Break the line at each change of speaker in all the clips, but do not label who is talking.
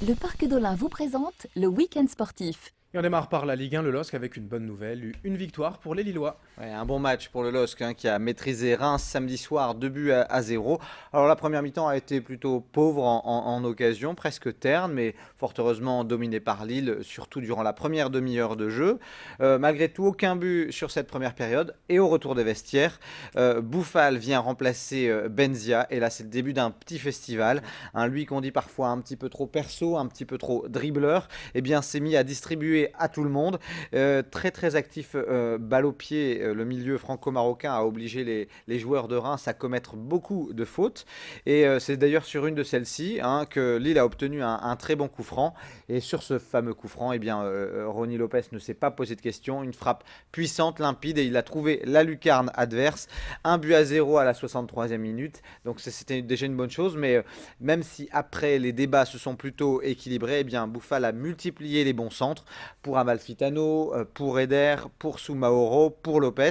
Le Parc d'Olin vous présente le Week-end sportif.
Et on démarre par la Ligue 1, le LOSC, avec une bonne nouvelle, une victoire pour les Lillois.
Ouais, un bon match pour le LOSC qui a maîtrisé Reims samedi soir, 2 buts à 0. Alors la première mi-temps a été plutôt pauvre en occasion, presque terne, mais fort heureusement dominée par Lille, surtout durant la première demi-heure de jeu. Malgré tout, aucun but sur cette première période. Et au retour des vestiaires, Boufal vient remplacer Benzia. Et là, c'est le début d'un petit festival. Lui qu'on dit parfois un petit peu trop perso, un petit peu trop dribbleur, eh bien, s'est mis à distribuer à tout le monde. Très très actif balle au pied. Le milieu franco-marocain a obligé les joueurs de Reims à commettre beaucoup de fautes. Et c'est d'ailleurs sur une de celles-ci que Lille a obtenu un très bon coup franc. Et sur ce fameux coup franc, eh bien, Ronny Lopez ne s'est pas posé de questions. Une frappe puissante, limpide, et il a trouvé la lucarne adverse. 1 but à 0 à la 63e minute. Donc c'était déjà une bonne chose. Mais même si après les débats se sont plutôt équilibrés, eh bien, Boufal a multiplié les bons centres pour Amalfitano, pour Eder, pour Soumaoro, pour Lopez.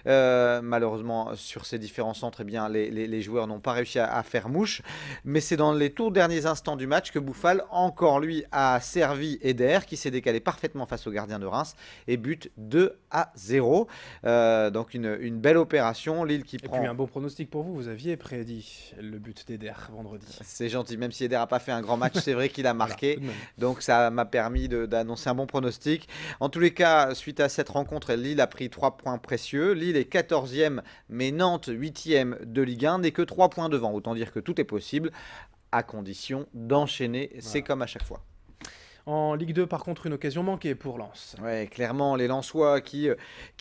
Malheureusement, sur ces différents centres, eh bien, les joueurs n'ont pas réussi à faire mouche. Mais c'est dans les tout derniers instants du match que Boufal, encore lui, a servi Eder, qui s'est décalé parfaitement face au gardien de Reims, et but 2-0. Donc une belle opération. Lille qui prend...
Et puis un bon pronostic pour vous, vous aviez prédit le but d'Eder vendredi.
C'est gentil, même si Eder n'a pas fait un grand match, c'est vrai qu'il a marqué.
Voilà,
donc ça m'a permis d'annoncer un bon pronostic. En tous les cas, suite à cette rencontre, Lille a pris 3 points précieux. Lille est 14e, mais Nantes 8e de Ligue 1 n'est que 3 points devant. Autant dire que tout est possible, à condition d'enchaîner. Voilà. C'est comme à chaque fois.
En Ligue 2, par contre, une occasion manquée pour Lens.
Ouais, clairement, les Lensois qui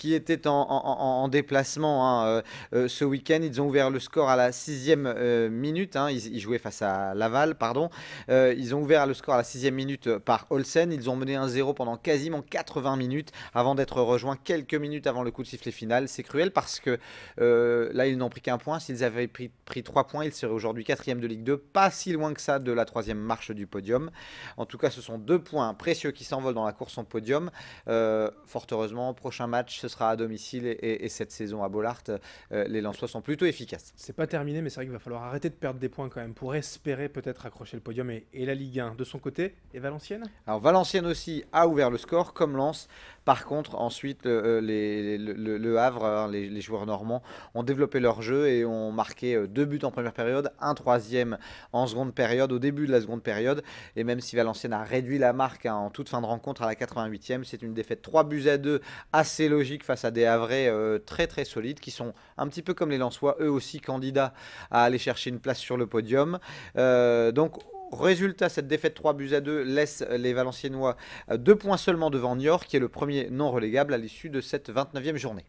étaient en déplacement ce week-end, ils ont ouvert le score à la 6e minute. Ils jouaient face à Laval, pardon. Ils ont ouvert le score à la 6e minute par Olsen. Ils ont mené 1-0 pendant quasiment 80 minutes avant d'être rejoints quelques minutes avant le coup de sifflet final. C'est cruel parce que là, ils n'ont pris qu'un point. S'ils avaient pris 3 points, ils seraient aujourd'hui 4e de Ligue 2. Pas si loin que ça de la 3e marche du podium. En tout cas, ce sont 2 points précieux qui s'envolent dans la course en podium. Fort heureusement, prochain match, ce sera à domicile et cette saison à Bollaert, les Lensois sont plutôt efficaces.
C'est pas terminé, mais c'est vrai qu'il va falloir arrêter de perdre des points quand même pour espérer peut-être accrocher le podium et la Ligue 1 de son côté. Et Valenciennes ?
Alors Valenciennes aussi a ouvert le score comme Lens. Par contre, ensuite, le Havre, les joueurs normands, ont développé leur jeu et ont marqué 2 buts en première période, un troisième en seconde période, au début de la seconde période. Et même si Valenciennes a réduit la marque en toute fin de rencontre à la 88e, c'est une défaite 3-2 assez logique face à des Havrais très très solides qui sont un petit peu comme les Lensois, eux aussi candidats à aller chercher une place sur le podium. Donc résultat, cette défaite 3-2 laisse les Valenciennois 2 points seulement devant Niort, qui est le premier non relégable à l'issue de cette 29e journée.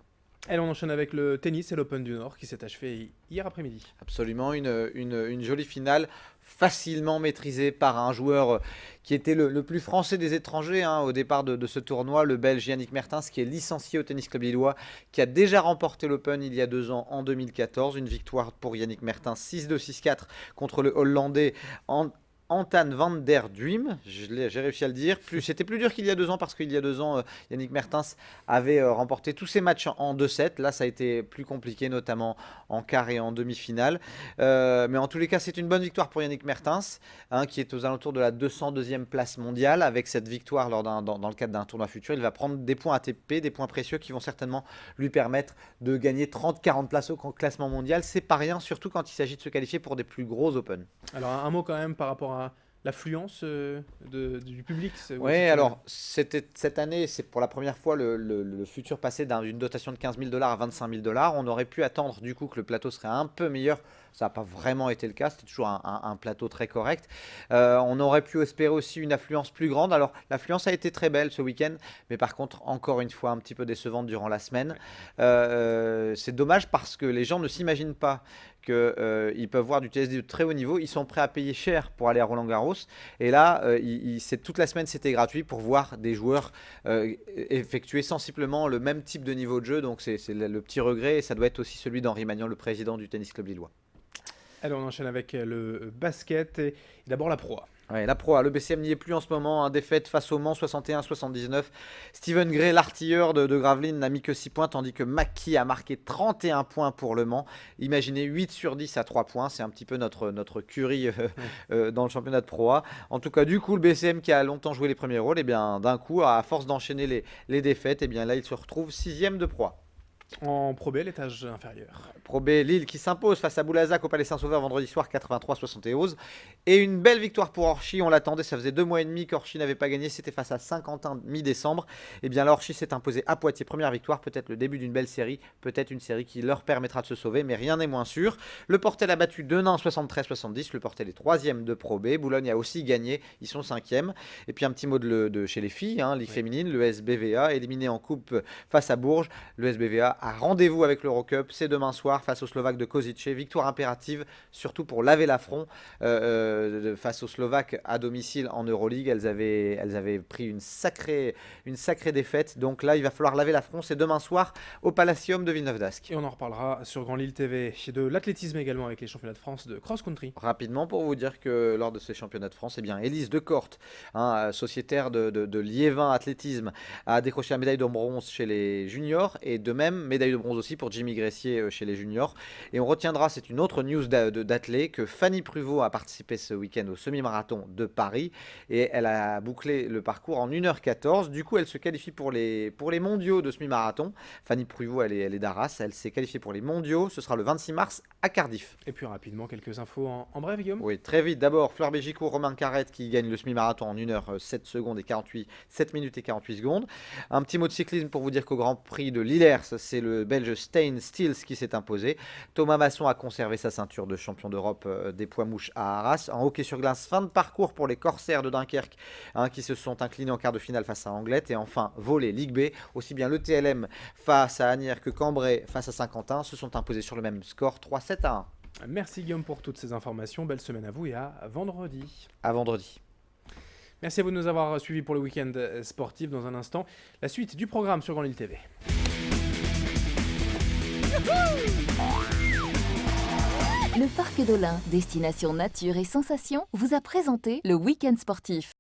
Et on enchaîne avec le tennis et l'Open du Nord qui s'est achevé hier après-midi.
Absolument, une jolie finale facilement maîtrisée par un joueur qui était le plus français des étrangers au départ de ce tournoi, le Belge Yannick Mertens, qui est licencié au Tennis Club Lillois, qui a déjà remporté l'Open il y a 2 ans, en 2014. Une victoire pour Yannick Mertens, 6-2, 6-4 contre le Hollandais Antan van der Duim, j'ai réussi à le dire. C'était plus dur qu'il y a 2 ans parce qu'il y a 2 ans, Yannick Mertens avait remporté tous ses matchs en 2-7. Là, ça a été plus compliqué, notamment en quart et en demi-finale. Mais en tous les cas, c'est une bonne victoire pour Yannick Mertens, qui est aux alentours de la 202e place mondiale. Avec cette victoire dans le cadre d'un tournoi futur, il va prendre des points ATP, des points précieux qui vont certainement lui permettre de gagner 30-40 places au classement mondial. C'est pas rien, surtout quand il s'agit de se qualifier pour des plus gros Open.
Alors un mot quand même par rapport à l'affluence du public.
Oui, alors cette année, c'est pour la première fois le futur passé d'une dotation de 15 000 $ à 25 000 $. On aurait pu attendre du coup que le plateau serait un peu meilleur. Ça n'a pas vraiment été le cas, c'était toujours un plateau très correct. On aurait pu espérer aussi une affluence plus grande. Alors l'affluence a été très belle ce week-end, mais par contre, encore une fois, un petit peu décevante durant la semaine. C'est dommage parce que les gens ne s'imaginent pas qu'ils peuvent voir du TSD de très haut niveau. Ils sont prêts à payer cher pour aller à Roland-Garros. Et là, toute la semaine, c'était gratuit pour voir des joueurs effectuer sensiblement le même type de niveau de jeu. Donc c'est le petit regret, et ça doit être aussi celui d'Henri Magnan, le président du Tennis Club Lillois.
Allez, on enchaîne avec le basket et d'abord la Pro A.
Ouais, la Pro A, le BCM n'y est plus en ce moment, défaite face au Mans 61-79. Steven Gray, l'artilleur de Gravelines, n'a mis que 6 points, tandis que Maki a marqué 31 points pour le Mans. Imaginez 8 sur 10 à 3 points, c'est un petit peu notre Curie dans le championnat de Pro A. En tout cas, du coup, le BCM qui a longtemps joué les premiers rôles, et bien d'un coup, à force d'enchaîner les défaites, et bien là, il se retrouve 6e de Pro A.
En Pro B, l'étage inférieur.
Pro B, Lille qui s'impose face à Boulazac au Palais Saint-Sauveur vendredi soir 83-71. Et une belle victoire pour Orchy, on l'attendait, ça faisait 2 mois et demi qu'Orchy n'avait pas gagné, c'était face à Saint-Quentin mi-décembre. Et bien là, Orchy s'est imposé à Poitiers, première victoire, peut-être le début d'une belle série, peut-être une série qui leur permettra de se sauver, mais rien n'est moins sûr. Le Portel a battu Denain 73-70, le Portel est 3e de Pro B, Boulogne a aussi gagné, ils sont 5e. Et puis un petit mot de chez les filles, Ligue féminine, le SBVA éliminé en coupe face à Bourges. Le SBVA a rendez-vous avec l'Eurocup, c'est demain soir face aux Slovaques de Kozice. Victoire impérative, surtout pour laver l'affront face aux Slovaques à domicile en Euroleague. Elles avaient pris une sacrée défaite. Donc là, il va falloir laver l'affront. C'est demain soir au Palacium de Villeneuve-d'Ascq.
Et on en reparlera sur Grand Lille TV. Et de l'athlétisme également avec les championnats de France de cross-country.
Rapidement pour vous dire que lors de ces championnats de France, Élise Decorte, sociétaire de Liévin Athlétisme, a décroché la médaille de bronze chez les juniors et de même médaille de bronze aussi pour Jimmy Gressier chez les juniors. Et on retiendra, c'est une autre news d'athlée, que Fanny Pruvot a participé ce week-end au semi-marathon de Paris et elle a bouclé le parcours en 1h14. Du coup, elle se qualifie pour les mondiaux de semi-marathon. Fanny Pruvot, elle est d'Arras, elle s'est qualifiée pour les mondiaux. Ce sera le 26 mars à Cardiff.
Et puis rapidement, quelques infos en bref, Guillaume.
Oui, très vite. D'abord, Fleur Bégicourt, Romain Carrette qui gagne le semi-marathon en 1h07 minutes et 48 secondes. Un petit mot de cyclisme pour vous dire qu'au Grand Prix de Lillers, c'est le Belge Stein Stills qui s'est imposé. Thomas Masson a conservé sa ceinture de champion d'Europe des poids mouches à Arras. En hockey sur glace, fin de parcours pour les Corsaires de Dunkerque qui se sont inclinés en quart de finale face à Anglet. Et enfin, volley Ligue B, aussi bien le TLM face à Asnières que Cambrai face à Saint-Quentin se sont imposés sur le même score 3-7-1.
Merci Guillaume pour toutes ces informations. Belle semaine à vous et à vendredi.
À vendredi.
Merci à vous de nous avoir suivis pour le week-end sportif. Dans un instant, la suite du programme sur Grand Lille TV.
Le Parc d'Olin, destination nature et sensations, vous a présenté le week-end sportif.